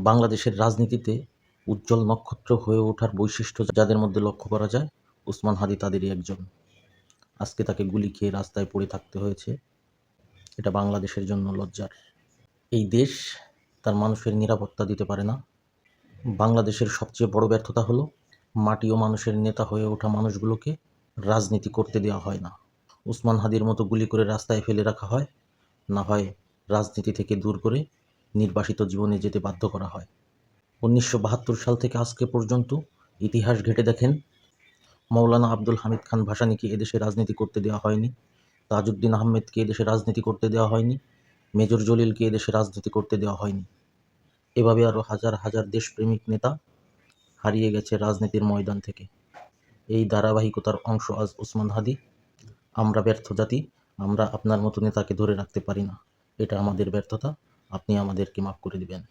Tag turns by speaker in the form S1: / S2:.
S1: বাংলাদেশের রাজনীতিতে উজ্জ্বল নক্ষত্র হয়ে ওঠার বৈশিষ্ট্য যাদের মধ্যে লক্ষ্য করা যায়, ওসমান হাদি তাদেরই একজন। আজকে তাকে গুলি খেয়ে রাস্তায় পড়ে থাকতে হয়েছে। এটা বাংলাদেশের জন্য লজ্জার। এই দেশ তার মানুষের নিরাপত্তা দিতে পারে না। বাংলাদেশের সবচেয়ে বড় ব্যর্থতা হলো মাটি ও মানুষের নেতা হয়ে ওঠা মানুষগুলোকে রাজনীতি করতে দেওয়া হয় না। ওসমান হাদির মতো গুলি করে রাস্তায় ফেলে রাখা হয়, না হয় রাজনীতি থেকে দূর করে নির্বাসিত জীবনে যেতে বাধ্য করা হয়। 1972 সাল থেকে আজকে পর্যন্ত ইতিহাস ঘেঁটে দেখেন, মৌলানা আব্দুল হামিদ খান ভাসানীকে এদেশে রাজনীতি করতে দেওয়া হয়নি, তাজউদ্দিন আহমেদকে এদেশে রাজনীতি করতে দেওয়া হয়নি, মেজর জলিলকে এদেশে রাজনীতি করতে দেওয়া হয়নি। এভাবে আরও হাজার হাজার দেশপ্রেমিক নেতা হারিয়ে গেছে রাজনীতির ময়দান থেকে। এই ধারাবাহিকতার অংশ আজ ওসমান হাদি। আমরা ব্যর্থ জাতি, আমরা আপনার মতো নেতাকে ধরে রাখতে পারি না। এটা আমাদের ব্যর্থতা, আপনি আমাদেরকে মাফ করে দিবেন।